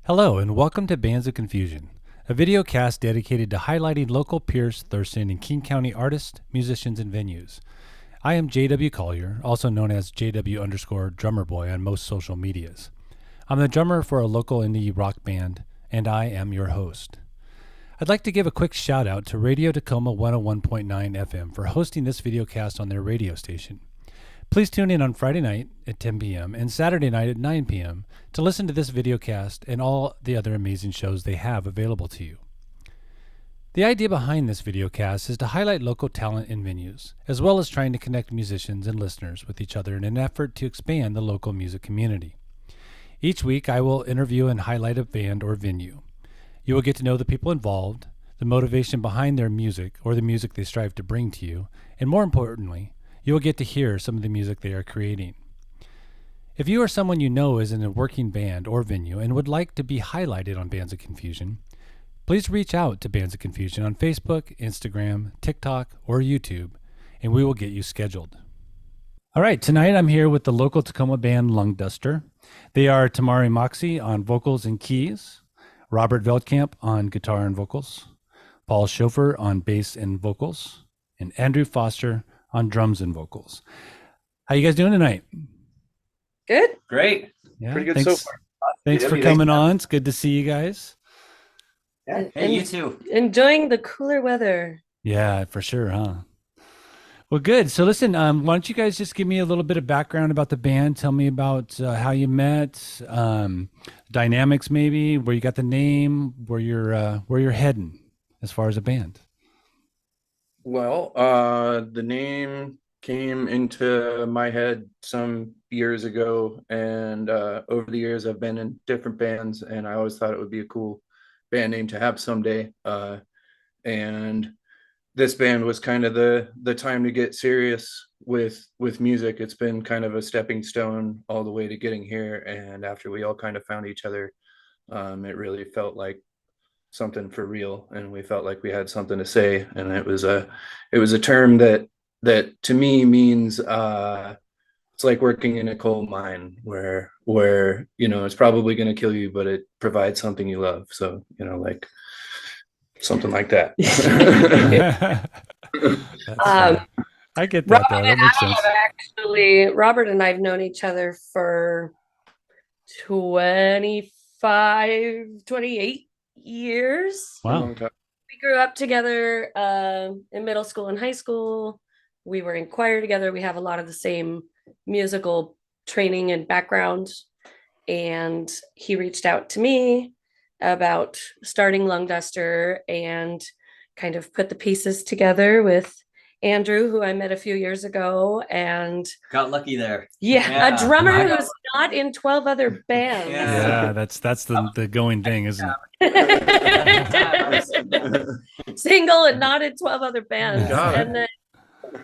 Hello, and welcome to Bands of Confusion, a video cast dedicated to highlighting local Pierce, Thurston, and King County artists, musicians, and venues. I am JW Collier, also known as JW underscore drummer boy on most social medias. I'm the drummer for a local indie rock band, and I am your host. I'd like to give a quick shout out to Radio Tacoma 101.9 FM for hosting this video cast on their radio station. Please tune in on Friday night at 10 p.m. and Saturday night at 9 p.m. to listen to this videocast and all the other amazing shows they have available to you. The idea behind this videocast is to highlight local talent in venues, as well as trying to connect musicians and listeners with each other in an effort to expand the local music community. Each week I will interview and highlight a band or venue. You will get to know the people involved, the motivation behind their music or the music they strive to bring to you, and more importantly, you will get to hear some of the music they are creating. If you or someone you know is in a working band or venue and would like to be highlighted on Bands of Confusion, please reach out to Bands of Confusion on Facebook, Instagram, TikTok, or YouTube, and we will get you scheduled. All right, tonight I'm here with the local Tacoma band Lungduster. They are Tamari Moxie on vocals and keys, Robert Veldkamp on guitar and vocals, Paul Schofer on bass and vocals, and Andrew Foster on drums and vocals. How you guys doing tonight? Good. Great. Yeah, Pretty good thanks, so far. Thanks for coming on. It's good to see you guys. Yeah. Hey, you too. Enjoying the cooler weather. Yeah, for sure, huh? Well, good. So listen, why don't you guys just give me a little bit of background about the band? Tell me about how you met, dynamics maybe, where you got the name, where you're heading as far as a band. Well, the name came into my head some years ago, and over the years I've been in different bands, and I always thought it would be a cool band name to have someday. And this band was kind of the time to get serious with music. It's been kind of a stepping stone all the way to getting here, and after we all kind of found each other, it really felt like something for real, and we felt like we had something to say, and it was a term that to me means it's like working in a coal mine where it's probably going to kill you, but it provides something you love. So like something like that. I get that though. That makes sense. Actually, Robert and I've known each other for 28 years. Wow. We grew up together in middle school and high school. We were in choir together. We have a lot of the same musical training and background. And he reached out to me about starting Lungduster and kind of put the pieces together with Andrew, who I met a few years ago, and got lucky there. Yeah. A drummer who's not in 12 other bands. Yeah, that's the going thing, isn't it? Single and not in 12 other bands. And then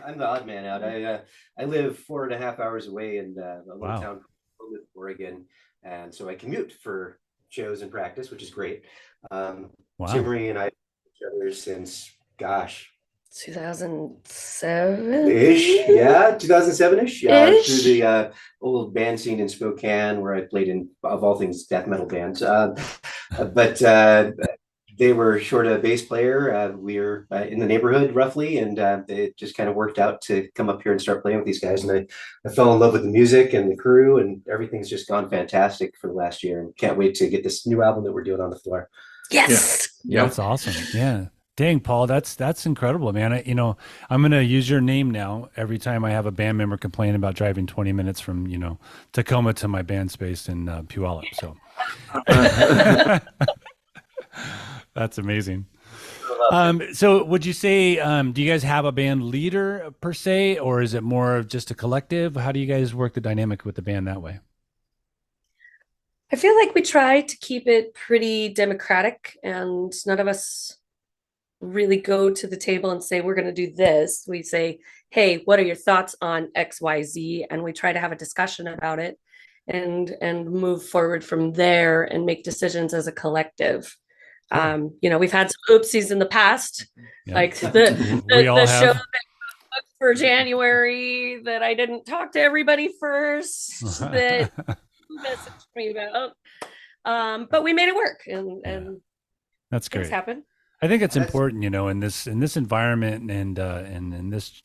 I'm the odd man out. I live 4.5 hours away in a little town called Oregon, and so I commute for shows and practice, which is great. Timmery and I have known each other since 2007-ish. Yeah, 2007-ish. Through the old band scene in Spokane, where I played in, of all things, death metal bands. But they were short a bass player. We were in the neighborhood roughly, and it just kind of worked out to come up here and start playing with these guys. And I fell in love with the music and the crew, and everything's just gone fantastic for the last year. And can't wait to get this new album that we're doing on the floor. Yes. Yeah. That's awesome. Yeah. Dang, Paul, that's incredible, man. I'm going to use your name now every time I have a band member complain about driving 20 minutes from, Tacoma to my band space in Puyallup. So that's amazing. So would you say, do you guys have a band leader per se, or is it more of just a collective? How do you guys work the dynamic with the band that way? I feel like we try to keep it pretty democratic, and none of us really go to the table and say, we're going to do this. We say, hey, what are your thoughts on XYZ? And we try to have a discussion about it and move forward from there and make decisions as a collective. We've had some oopsies in the past, like the show that booked for January that I didn't talk to everybody first, that messaged me about. But we made it work, and That's things great. happen. I think it's important, in this environment and in this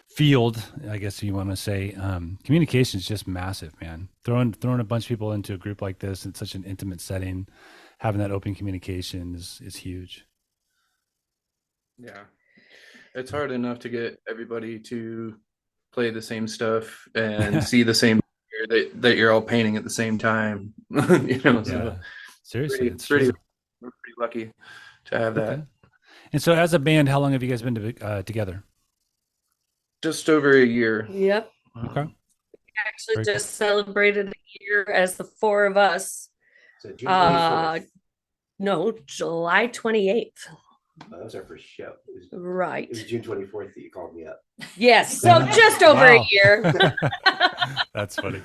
field, I guess you want to say, communication is just massive, man. Throwing a bunch of people into a group like this in such an intimate setting, having that open communication is huge. Yeah, it's hard enough to get everybody to play the same stuff and see the same that you're all painting at the same time. So Seriously, we're pretty lucky to have okay. that. And so, as a band, how long have you guys been together? Just over a year. Yep. Okay. We actually just celebrated a year as the four of us. So June 24th. No, July 28th. That was our first show. Right. It was June 24th that you called me up. Yes. So just over a year. That's funny.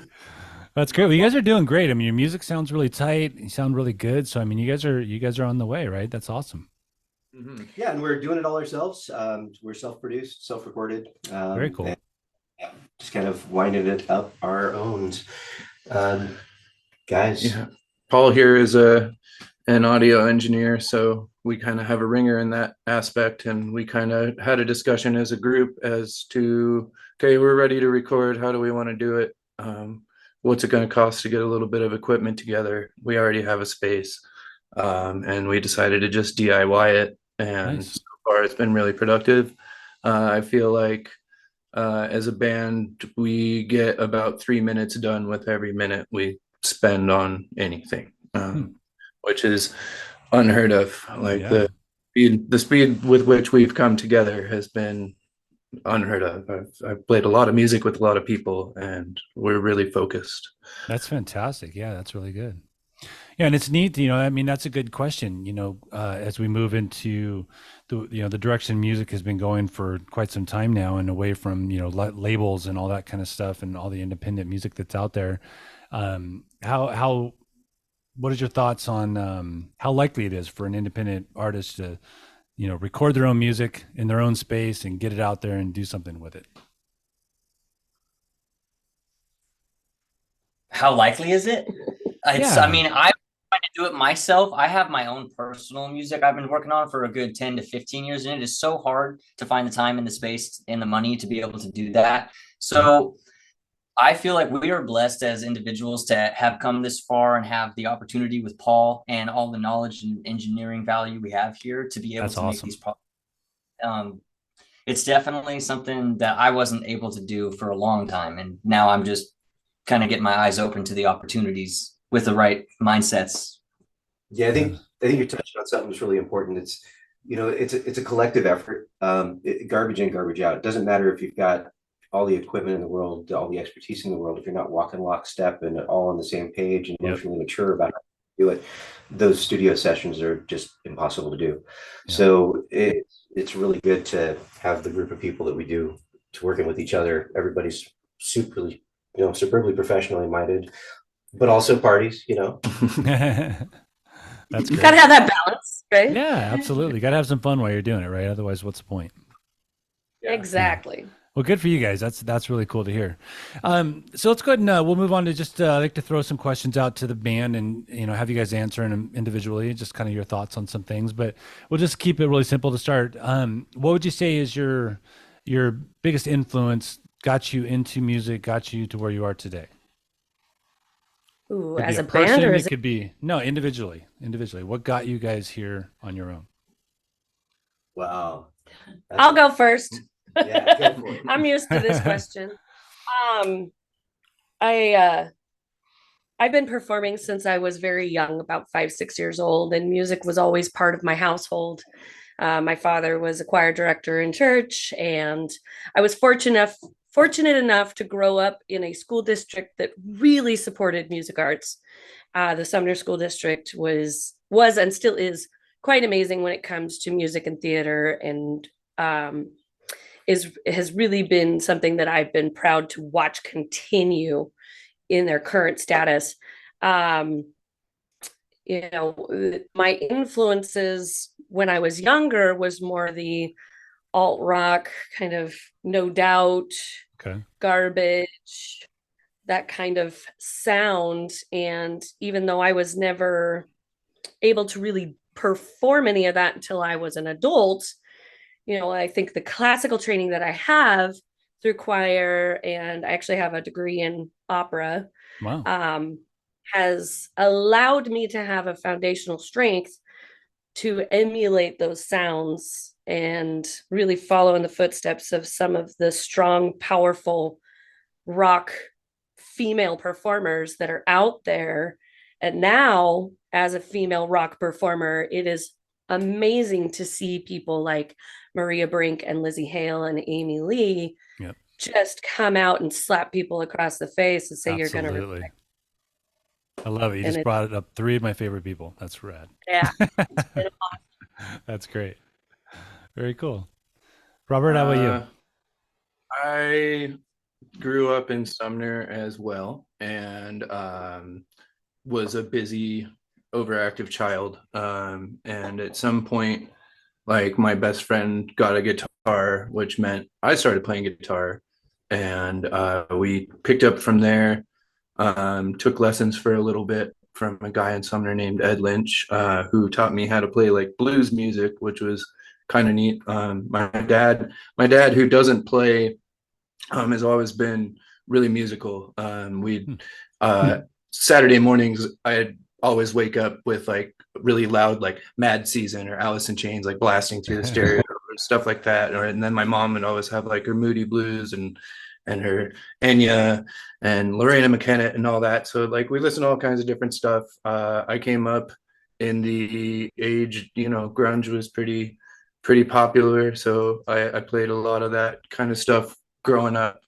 That's great. Well, you guys are doing great. I mean, your music sounds really tight. You sound really good. So, I mean, you guys are on the way, right? That's awesome. Mm-hmm. Yeah, and we're doing it all ourselves. We're self-produced, self-recorded. Very cool. And, just kind of winding it up our own, guys. Yeah. Paul here is an audio engineer, so we kind of have a ringer in that aspect, and we kind of had a discussion as a group as to, okay, we're ready to record. How do we want to do it? What's it going to cost to get a little bit of equipment together? We already have a space, and we decided to just DIY it, and Nice. so far it's been really productive. I feel like as a band, we get about 3 minutes done with every minute we spend on anything, which is unheard of. Like the speed with which we've come together has been unheard of. I've played a lot of music with a lot of people, and we're really focused. That's fantastic. Yeah, that's really good. Yeah, and it's neat. I mean, that's a good question. As we move into the direction music has been going for quite some time now, and away from labels and all that kind of stuff, and all the independent music that's out there. What is your thoughts on how likely it is for an independent artist to record their own music in their own space and get it out there and do something with it? How likely is it? I mean, I try to do it myself. I have my own personal music I've been working on for a good 10 to 15 years, and it is so hard to find the time and the space and the money to be able to do that. So I feel like we are blessed as individuals to have come this far and have the opportunity with Paul and all the knowledge and engineering value we have here to be able to make these products. It's definitely something that I wasn't able to do for a long time, and now I'm just kind of getting my eyes open to the opportunities with the right mindsets. Yeah, I think you're touching on something that's really important. It's it's a collective effort. Garbage in, garbage out. It doesn't matter if you've got all the equipment in the world, all the expertise in the world. If you're not walking lockstep and all on the same page and emotionally mature about how to do it, those studio sessions are just impossible to do. Yeah. So it's really good to have the group of people that we do to working with each other. Everybody's superbly professionally minded, but also parties. That's great. Gotta have that balance, right? Yeah, absolutely. Gotta have some fun while you're doing it, right? Otherwise, what's the point? Yeah. Exactly. Yeah. Well, good for you guys. That's really cool to hear. So let's go ahead and we'll move on to just I'd like to throw some questions out to the band and have you guys answer them individually, just kind of your thoughts on some things. But we'll just keep it really simple to start. What would you say is your biggest influence, got you into music, got you to where you are today? Ooh, as a band, or it could be individually. What got you guys here on your own? Wow. I'll go first. Yeah, go for it. I'm used to this question. I've been performing since I was very young, about 5-6 years old, and music was always part of my household. My father was a choir director in church, and I was fortunate enough to grow up in a school district that really supported music arts. The Sumner School District was and still is quite amazing when it comes to music and theater, and has really been something that I've been proud to watch continue in their current status. My influences when I was younger was more the alt rock kind of, No Doubt, okay, Garbage, that kind of sound. And even though I was never able to really perform any of that until I was an adult, I think the classical training that I have through choir, and I actually have a degree in opera, Wow. has allowed me to have a foundational strength to emulate those sounds and really follow in the footsteps of some of the strong, powerful rock female performers that are out there. And now, as a female rock performer, it is amazing to see people like Maria Brink and Lizzie Hale and Amy Lee just come out and slap people across the face and say, Absolutely. You're going to. I love it. You just brought it up. 3 of my favorite people. That's rad. Yeah. That's great. Very cool. Robert, how about you? I grew up in Sumner as well, and was a busy, overactive child. And at some point, like, my best friend got a guitar, which meant I started playing guitar, and we picked up from there. Took lessons for a little bit from a guy in Sumner named Ed Lynch, who taught me how to play like blues music, which was kind of neat. My dad, who doesn't play, has always been really musical. Saturday mornings, I'd always wake up with like really loud, like Mad Season or Alice in Chains, like blasting through the stereo or stuff like that. And then my mom would always have like her Moody Blues and her Enya and Lorena McKenna and all that. So like we listened to all kinds of different stuff. I came up in the age, grunge was pretty popular. So I played a lot of that kind of stuff growing up,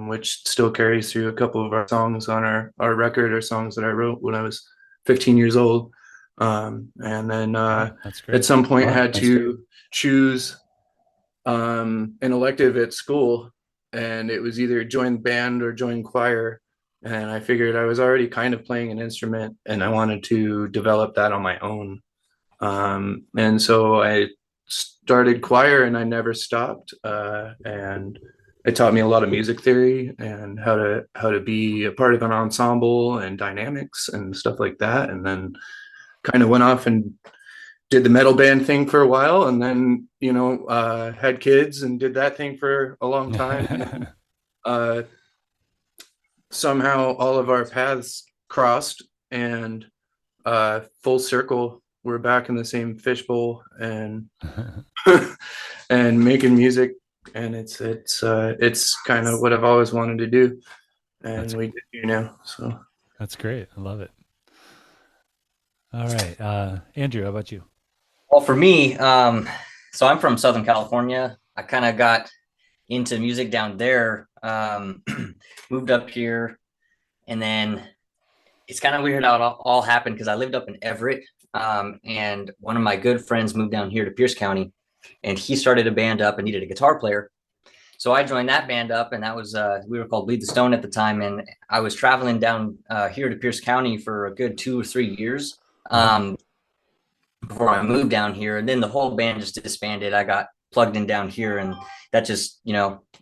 which still carries through a couple of our songs on our record, or songs that I wrote when I was 15 years old. And then at some point had to choose an elective at school, and it was either join band or join choir. And I figured I was already kind of playing an instrument and I wanted to develop that on my own. And so I started choir and I never stopped. And it taught me a lot of music theory and how to be a part of an ensemble and dynamics and stuff like that. And then kind of went off and did the metal band thing for a while, and then had kids and did that thing for a long time. And somehow all of our paths crossed, and full circle, we're back in the same fishbowl and and making music. And it's kind of what I've always wanted to do, and we do now. So that's great. I love it. All right, Andrew, how about you? Well, for me, so I'm from Southern California. I kind of got into music down there, moved up here, and then it's kind of weird how it all happened because I lived up in Everett, and one of my good friends moved down here to Pierce County, and he started a band up and needed a guitar player. So I joined that band up, and that was, we were called Bleed the Stone at the time, and I was traveling down here to Pierce County for a good 2 or 3 years. Before I moved down here, and then the whole band just disbanded. I got plugged in down here, and that just,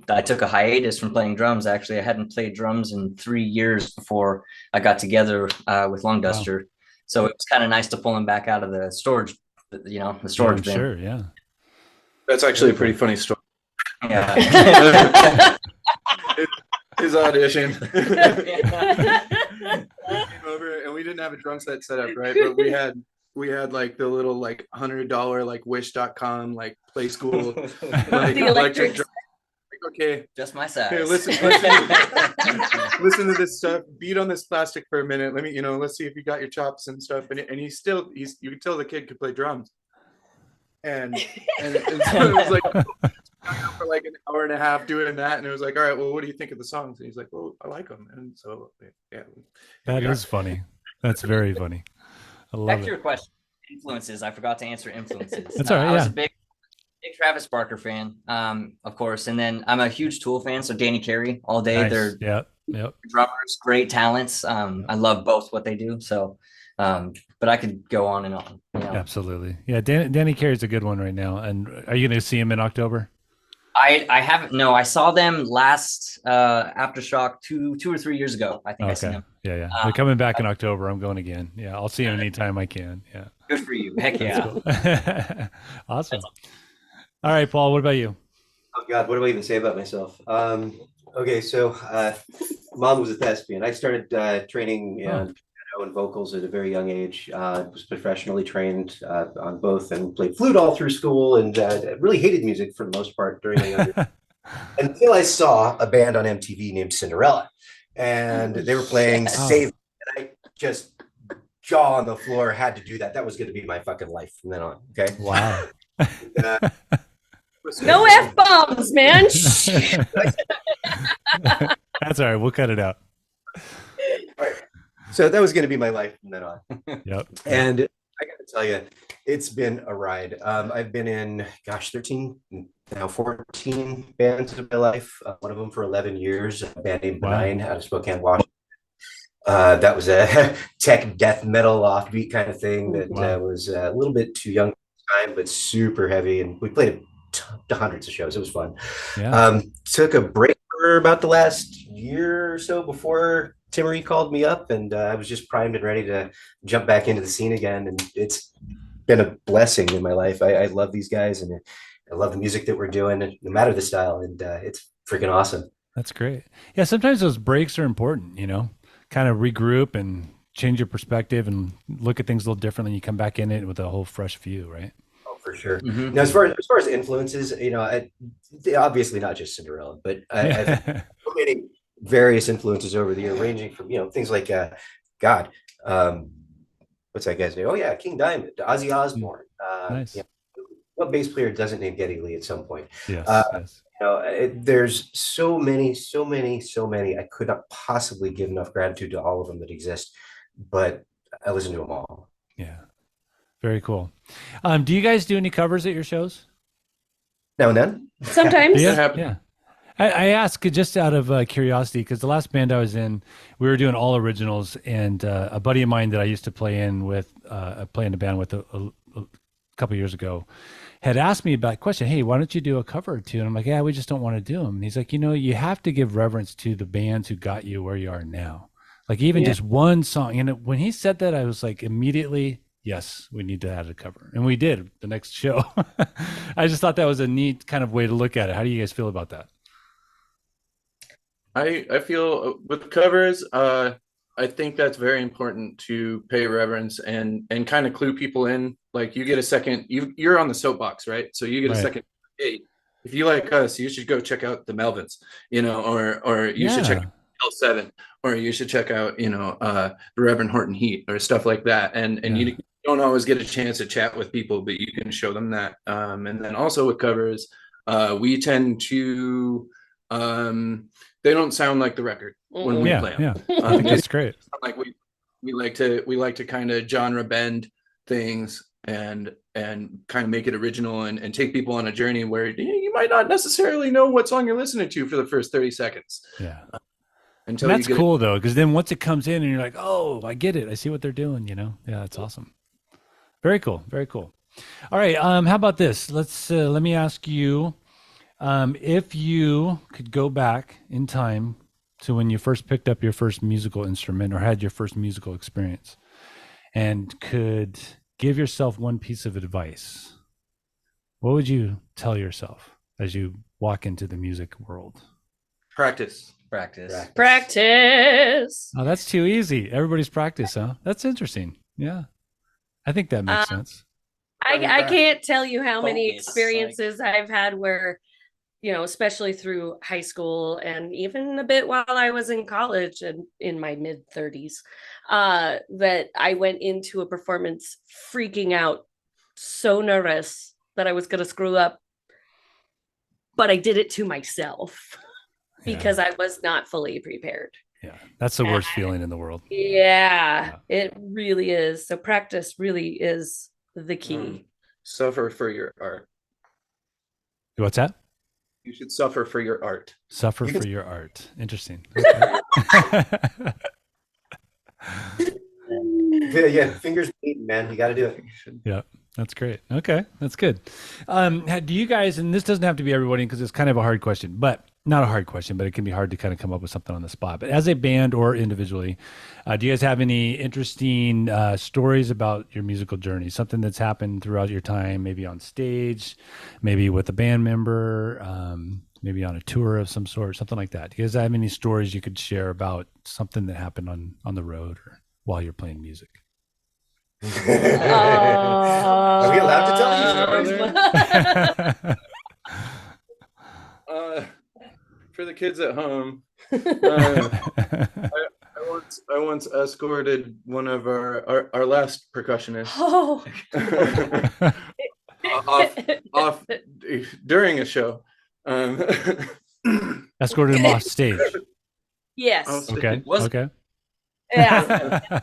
I took a hiatus from playing drums. Actually, I hadn't played drums in 3 years before I got together with Lungduster. Wow. So it was kind of nice to pull him back out of the storage, the storage bin. Sure, yeah. That's actually a pretty funny story. Yeah. His audition. Came over, and we didn't have a drum set up, right? But we had like the little like $100 like wish.com like play school like electric drum. Like, okay, just my size. Okay, listen to this stuff. Beat on this plastic for a minute. Let me, let's see if you got your chops and stuff. And you could tell the kid could play drums. And so it was like for like an hour and a half doing that, and it was like, all right, well, what do you think of the songs? And he's like, well, I like them. And so yeah, that is funny. That's very funny. I love Back it. to your question, influences. I forgot to answer influences. That's all right. I was a big Travis Barker fan, of course, and then I'm a huge Tool fan. So Danny Carey all day. Nice. They're drummers, great talents. I love both what they do. So, but I could go on and on. Absolutely, yeah. Danny Carey's a good one right now. And are you going to see him in October? I haven't. No, I saw them last Aftershock two or 3 years ago. I think I seen Okay. them. Yeah. They're coming back in October. I'm going again. Yeah. I'll see them anytime I can. Yeah. Good for you. Heck yeah. Cool. Awesome. All right, Paul, what about you? Oh God, what do I even say about myself? Okay, so mom was a thespian. I started training piano and vocals at a very young age. Was professionally trained on both, and played flute all through school, and really hated music for the most part during my younger until I saw a band on MTV named Cinderella, and they were playing Save, and I just jaw on the floor, had to do that. That was going to be my fucking life from then on. Okay. Wow. No F-bombs, man. That's all right. We'll cut it out. Right. So that was going to be my life from then on. Yep. And I got to tell you, it's been a ride. I've been in, 13, now 14 bands in my life. One of them for 11 years, a band named Benign out of Spokane, Washington. That was a tech death metal offbeat kind of thing that was a little bit too young at the time, but super heavy. And we played hundreds of shows. It was fun. Yeah. Took a break for about the last year or so before Timmery called me up, and I was just primed and ready to jump back into the scene again. And it's been a blessing in my life. I love these guys, and I love the music that we're doing, no matter the style. And it's freaking awesome. That's great. Yeah, sometimes those breaks are important, kind of regroup and change your perspective and look at things a little differently. You come back in it with a whole fresh view, right? Oh, for sure. Mm-hmm. Now, as far as influences, obviously not just Cinderella, but I've so many various influences over the year, ranging from things like what's that guy's name? Oh yeah, King Diamond, Ozzy Osbourne. Nice. What bass player doesn't name Geddy Lee at some point? Yes. There's so many. I could not possibly give enough gratitude to all of them that exist, but I listen to them all. Yeah. Very cool. Do you guys do any covers at your shows? Now and then. Sometimes. Yeah. I ask just out of curiosity, because the last band I was in, we were doing all originals, and a buddy of mine that I used to play in a band with a couple years ago, had asked me about a question. Hey, why don't you do a cover or two? And I'm like, yeah, we just don't want to do them. And he's like, you have to give reverence to the bands who got you where you are now. Like even just one song. And when he said that, I was like, immediately, yes, we need to add a cover. And we did the next show. I just thought that was a neat kind of way to look at it. How do you guys feel about that? I feel with covers, I think that's very important to pay reverence and kind of clue people in. Like you get a second, you're on the soapbox, right? So you get a second. Hey, if you like us, you should go check out the Melvins, or you should check out L7, or you should check out, the Reverend Horton Heat or stuff like that. And you don't always get a chance to chat with people, but you can show them that. And then also with covers, we tend to, they don't sound like the record when we play them. Yeah, I think that's great. Like we like to kind of genre bend things and kind of make it original and take people on a journey where you might not necessarily know what song you're listening to for the first 30 seconds. Yeah. And that's cool though, because then once it comes in and you're like, oh, I get it. I see what they're doing, Yeah, that's awesome. Very cool. Very cool. All right. How about this? Let me ask you, if you could go back in time to when you first picked up your first musical instrument or had your first musical experience and could give yourself one piece of advice, what would you tell yourself as you walk into the music world? Practice. Oh, that's too easy. Everybody's practice, huh? That's interesting. Yeah. I think that makes sense. I can't tell you how many experiences I've had where, especially through high school and even a bit while I was in college and in my mid 30s, that I went into a performance freaking out, so nervous that I was going to screw up, but I did it to myself because I was not fully prepared. Yeah, that's the worst feeling in the world. Yeah, it really is. So practice really is the key. Suffer for your art. What's that? You should suffer for your art. Suffer for your art. Interesting. Okay. Yeah, fingers bleeding, man. You got to do it. Yeah. That's great. Okay, that's good. Do you guys, and this doesn't have to be everybody because it's kind of a hard question, but not a hard question, but it can be hard to kind of come up with something on the spot. But as a band or individually, do you guys have any interesting stories about your musical journey? Something that's happened throughout your time, maybe on stage, maybe with a band member, maybe on a tour of some sort, something like that. Do you guys have any stories you could share about something that happened on the road or while you're playing music? Are we allowed to tell you stories? For the kids at home, I once escorted one of our last percussionist off during a show. Escorted him off stage. Yes. Okay. Okay. Yeah.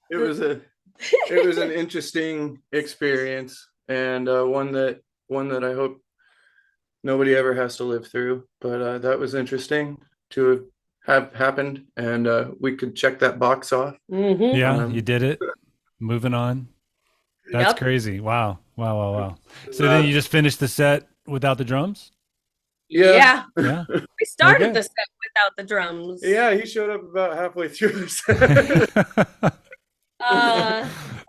It was an interesting experience, and one that I hope nobody ever has to live through. But that was interesting to have happened, and we could check that box off. Mm-hmm. Yeah, you did it. Moving on. That's crazy. Wow. So then you just finished the set without the drums? Yeah. Yeah. We started the set without the drums. Yeah, he showed up about halfway through the set.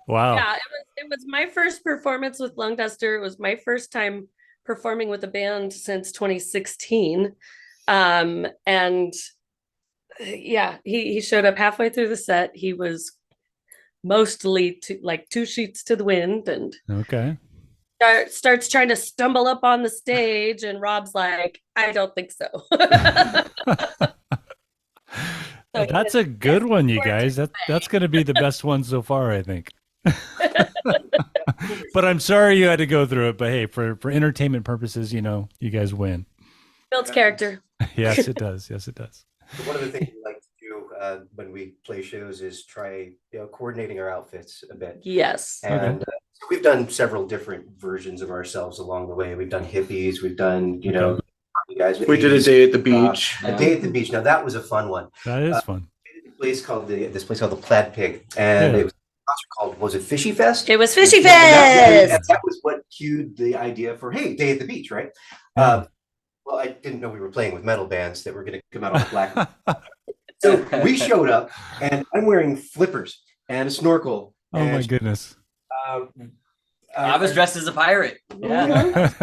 Wow. Yeah, it was my first performance with Lungduster. It was my first time performing with a band since 2016. And yeah, he showed up halfway through the set. He was mostly two sheets to the wind, and okay. Starts trying to stumble up on the stage, and Rob's like, I don't think so. That's a good one, you guys. That's going to be the best one so far, I think. But I'm sorry you had to go through it. But hey, for entertainment purposes, you guys win. Builds character. Yes, it does. Yes, it does. One of the things we like to do when we play shows is try coordinating our outfits a bit. Yes. And so we've done several different versions of ourselves along the way. We've done hippies. We've done, you guys. We did a day at the beach. A day at the beach. Now that was a fun one. That is fun. This place called the Plaid Pig, and it was a concert called, was it Fishy Fest? It was Fishy Fest. Fest. That was what cued the idea for, hey, day at the beach, right? Well, I didn't know we were playing with metal bands that were going to come out on the black. So we showed up, and I'm wearing flippers and a snorkel. Oh my goodness! I was dressed as a pirate. Yeah.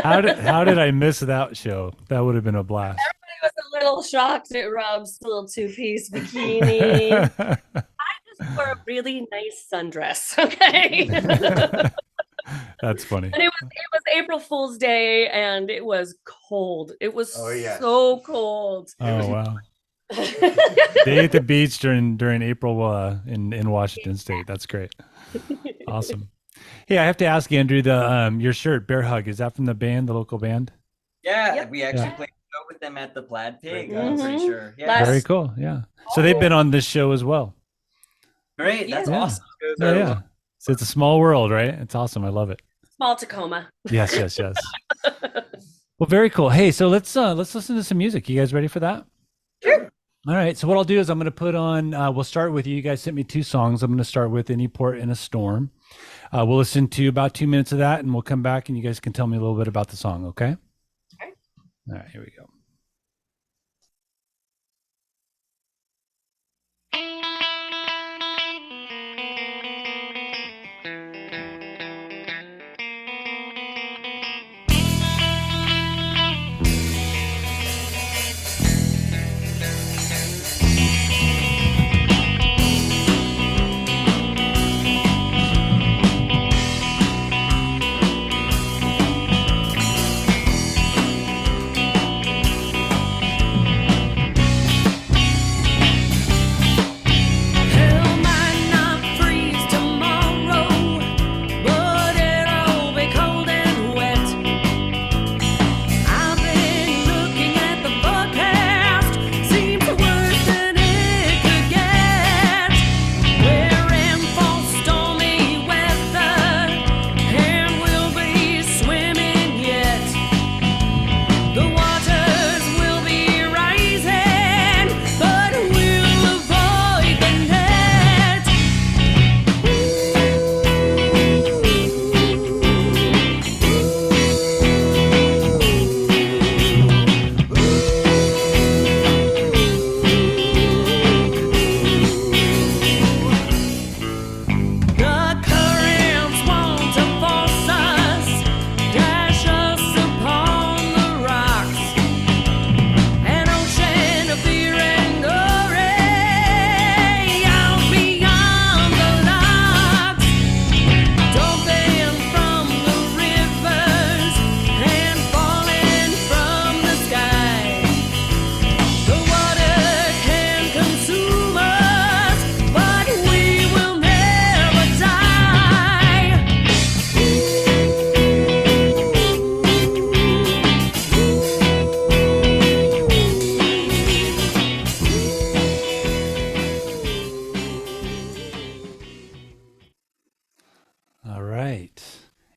How did I miss that show? That would have been a blast. Everybody was a little shocked at Rob's little two-piece bikini. I just wore a really nice sundress. Okay. That's funny. And it was April Fool's Day, and it was cold. It was so cold. Oh wow. Day at the beach during April in Washington State. That's great. Awesome. Hey, I have to ask Andrew, your shirt, Bear Hug, is that from the band, the local band? Yeah, we actually played a show with them at the Plaid Pig. I'm pretty sure. Yeah. Very cool. Yeah. So they've been on this show as well. Great. That's awesome. Yeah. So it's a small world, right? It's awesome. I love it. Small Tacoma. Yes. Well, very cool. Hey, so let's listen to some music. You guys ready for that? Sure. All right. So what I'll do is I'm going to put on. We'll start with you. You guys sent me 2 songs. I'm going to start with "Any Port in a Storm." We'll listen to about 2 minutes of that, and we'll come back, and you guys can tell me a little bit about the song. Okay. Okay. All right. Here we go.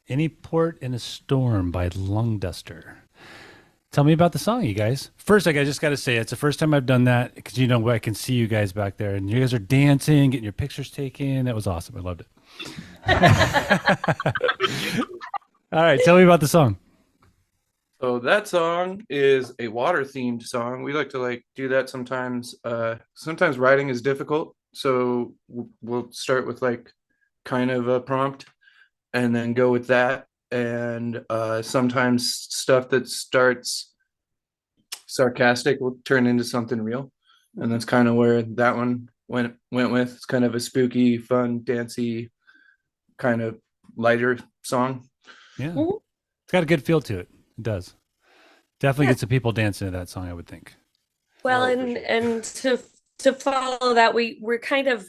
Any Port in a Storm by Lungduster. Tell me about the song, you guys. First, I just got to say, it's the first time I've done that because, I can see you guys back there and you guys are dancing, getting your pictures taken. That was awesome. I loved it. All right. Tell me about the song. So that song is a water themed song. We like to do that sometimes. Sometimes writing is difficult. So we'll start with kind of a prompt and then go with that. And sometimes stuff that starts sarcastic will turn into something real. And that's kind of where that one went with. It's kind of a spooky, fun, dancey, kind of lighter song. Yeah. It's got a good feel to it. It does. Definitely get some people dancing to that song, I would think. Well, and to follow that, we're kind of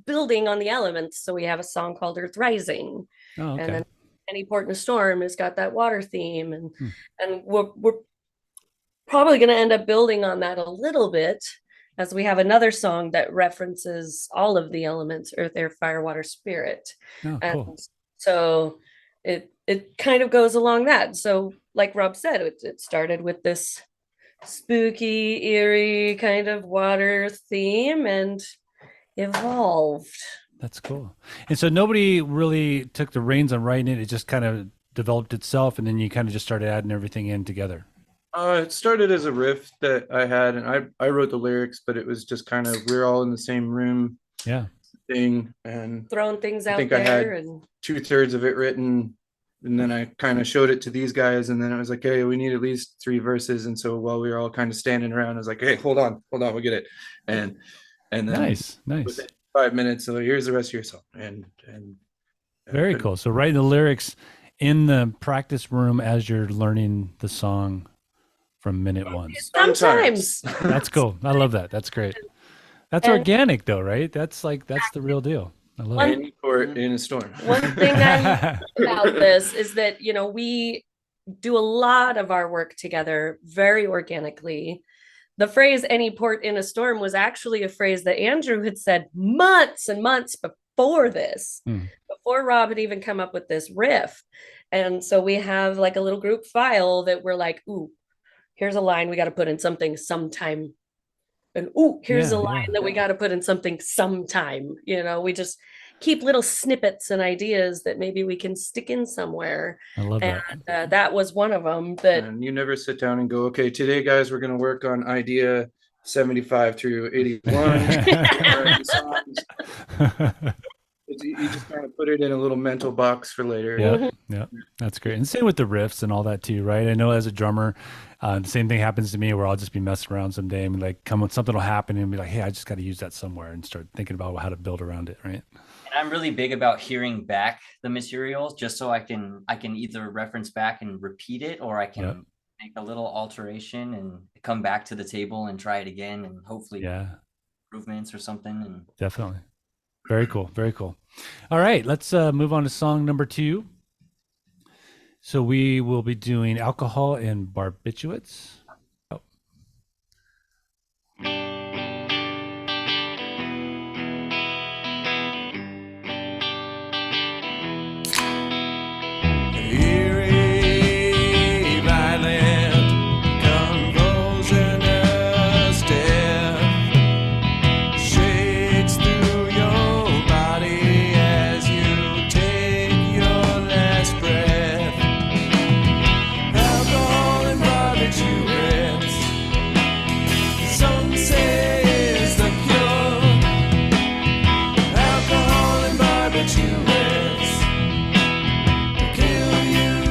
building on the elements. So we have a song called Earth Rising. Oh, okay. And then Any Port in a Storm has got that water theme. And we're probably going to end up building on that a little bit, as we have another song that references all of the elements: earth, air, fire, water, spirit. Oh, cool. And so it kind of goes along that. So like Rob said, it started with this spooky, eerie kind of water theme and evolved. That's cool. And so nobody really took the reins on writing it. It just kind of developed itself, and then you kind of just started adding everything in together. It started as a riff that I had, and I wrote the lyrics, but it was just kind of, we're all in the same room. Yeah. Thing, and throwing things out I think there. I had and 2/3 of it written, and then I kind of showed it to these guys, and then it was like, hey, we need at least 3 verses. And so while we were all kind of standing around, I was like, hey, hold on, we'll get it. And then nice. within 5 minutes, so here's the rest of your song. And very cool. So writing the lyrics in the practice room as you're learning the song from minute one. Sometimes. That's cool. I love that. That's great. That's organic though, right? That's the real deal. I love it. Any Port in a Storm. One thing I love about this is that, we do a lot of our work together very organically. The phrase "any port in a storm" was actually a phrase that Andrew had said months and months before this, before Rob had even come up with this riff. And so we have a little group file that we're like, ooh, here's a line we got to put in something sometime. And ooh, here's a line that we got to put in something sometime. We just keep little snippets and ideas that maybe we can stick in somewhere. I love that. That was one of them. And you never sit down and go, okay, today, guys, we're going to work on idea 75 through 81. You just kind of put it in a little mental box for later. Yeah, that's great. And same with the riffs and all that too, right? I know as a drummer, the same thing happens to me where I'll just be messing around someday and something will happen and be like, hey, I just got to use that somewhere, and start thinking about how to build around it, right? And I'm really big about hearing back the material just so I can either reference back and repeat it, or I can make a little alteration and come back to the table and try it again, and hopefully improvements or something. And definitely. Very cool. Very cool. All right, let's move on to song number 2. So we will be doing Alcohol and Barbiturates. Oh. Eerie, violent, convulsion of step shakes through your body as you take your last breath. Alcohol and barbiturates, some say is the cure. Alcohol and barbiturates kill you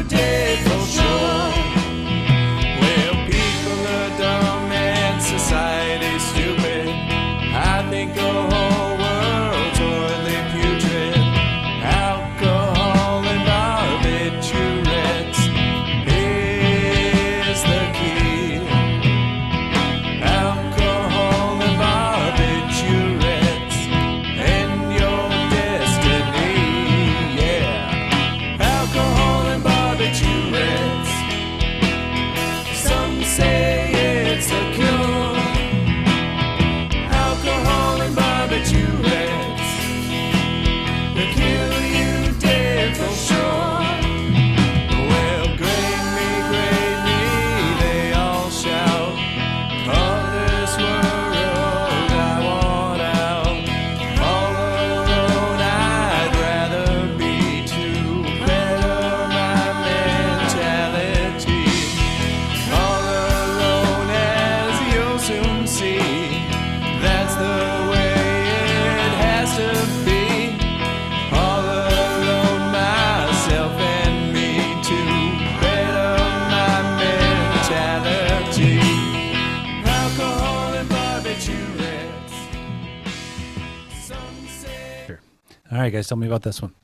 All right, guys, tell me about this one.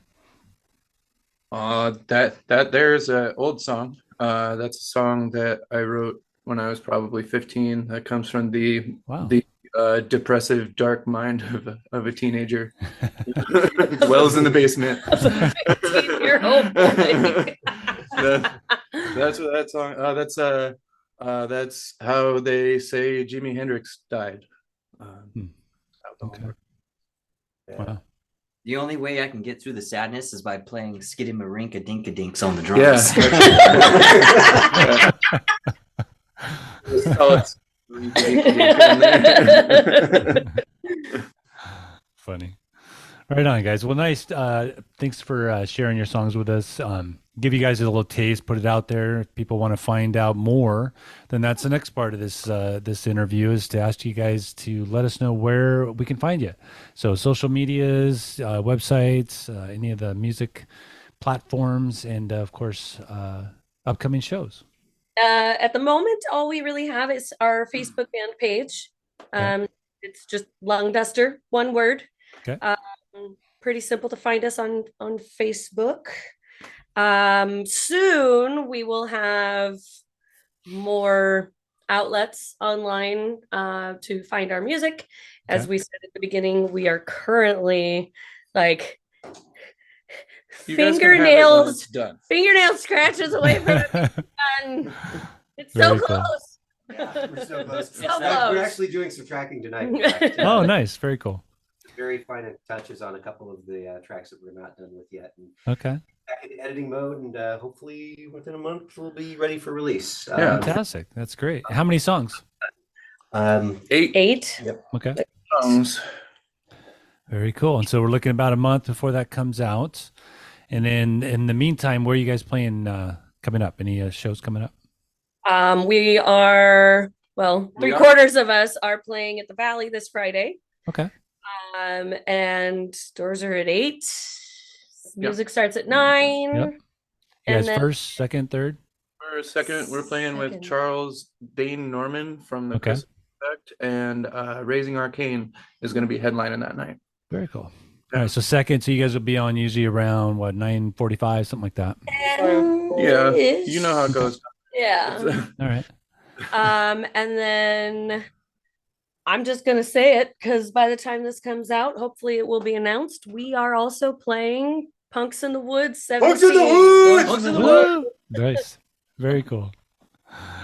There's an old song. That's a song that I wrote when I was probably 15. That comes from the depressive, dark mind of a teenager. Wells in the basement. As a 15-year-old boy. That's what that song. That's how they say Jimi Hendrix died. Okay. Yeah. Wow. The only way I can get through the sadness is by playing Skidamarinka Dinkadinks on the drums. Funny. Right on, guys. Well, nice. Thanks for sharing your songs with us. Give you guys a little taste, put it out there. If people want to find out more, then that's the next part of this interview, is to ask you guys to let us know where we can find you. So social medias, websites, any of the music platforms, and of course, upcoming shows. At the moment, all we really have is our Facebook band page. It's just Lungduster, one word. Okay. Pretty simple to find us on Facebook. Soon we will have more outlets online to find our music. As we said at the beginning, we are currently like fingernail scratches away from it being done. It's so Very cool. close. Yeah, we're so close. So close. We're actually doing some tracking tonight. In fact. Oh, nice. Very cool. Very fine touches on a couple of the tracks that we're not done with yet. And Okay. back in editing mode, and hopefully within a month we'll be ready for release. Fantastic. That's great. How many songs? 8 Yep. Okay. songs. Very cool. And so we're looking about a month before that comes out. And then in the meantime, where are you guys playing coming up? Any shows coming up? We are, well, three-quarters of us are playing at the Valley this Friday. Okay. And doors are at 8. Music starts at 9. Yep. You And guys first, second, third? We're playing with Charles Dane Norman from the Okay. Chris Effect, and Raising Arcane is going to be headlining that night. Very cool. All right, so second, so you guys will be on usually around what, 9:45, something like that. Yeah, you know how it goes. Yeah. All right. And then I'm just gonna say it because by the time this comes out, hopefully it will be announced. We are also playing Punks in the Woods 17. Punks in the Woods! Punks in the Woods! Woo! Nice. Very cool.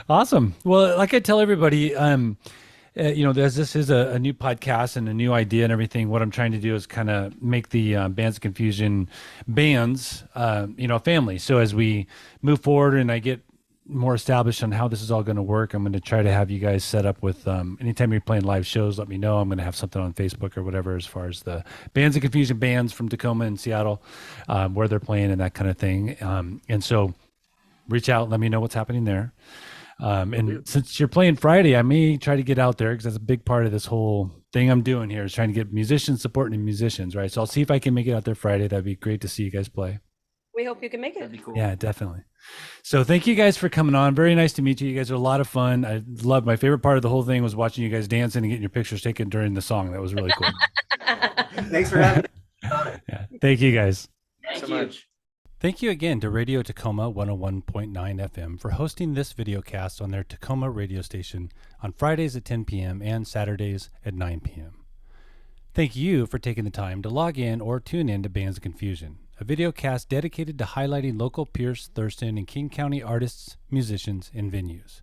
Awesome. Well, like I tell everybody, this is a new podcast and a new idea and everything. What I'm trying to do is kind of make the Bands of Confusion bands, a family. So as we move forward and I get more established on how this is all going to work, I'm going to try to have you guys set up with anytime you're playing live shows, let me know. I'm going to have something on Facebook or whatever as far as the Bands of Confusion bands from Tacoma and Seattle, where they're playing and that kind of thing. And so reach out, let me know what's happening there. And since you're playing Friday, I may try to get out there because that's a big part of this whole thing I'm doing here is trying to get musicians supporting musicians, right? So I'll see if I can make it out there Friday. That'd be great to see you guys play. We hope you can make it. That'd be cool. Yeah, definitely. So thank you guys for coming on. Very nice to meet you. You guys are a lot of fun. I love, my favorite part of the whole thing was watching you guys dancing and getting your pictures taken during the song. That was really cool. Thanks for having me. Yeah. Thank you guys. Thank so you. much. Thank you again to Radio Tacoma 101.9 FM for hosting this video cast on their Tacoma radio station on Fridays at 10 p.m. and Saturdays at 9 p.m. Thank you for taking the time to log in or tune in to Bands of Confusion, a video cast dedicated to highlighting local Pierce, Thurston, and King County artists, musicians, and venues.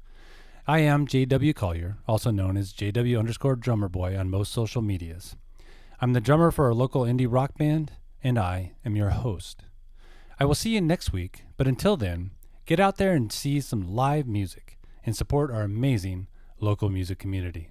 I am J.W. Collier, also known as JW_drummerboy on most social medias. I'm the drummer for our local indie rock band, and I am your host. I will see you next week, but until then, get out there and see some live music and support our amazing local music community.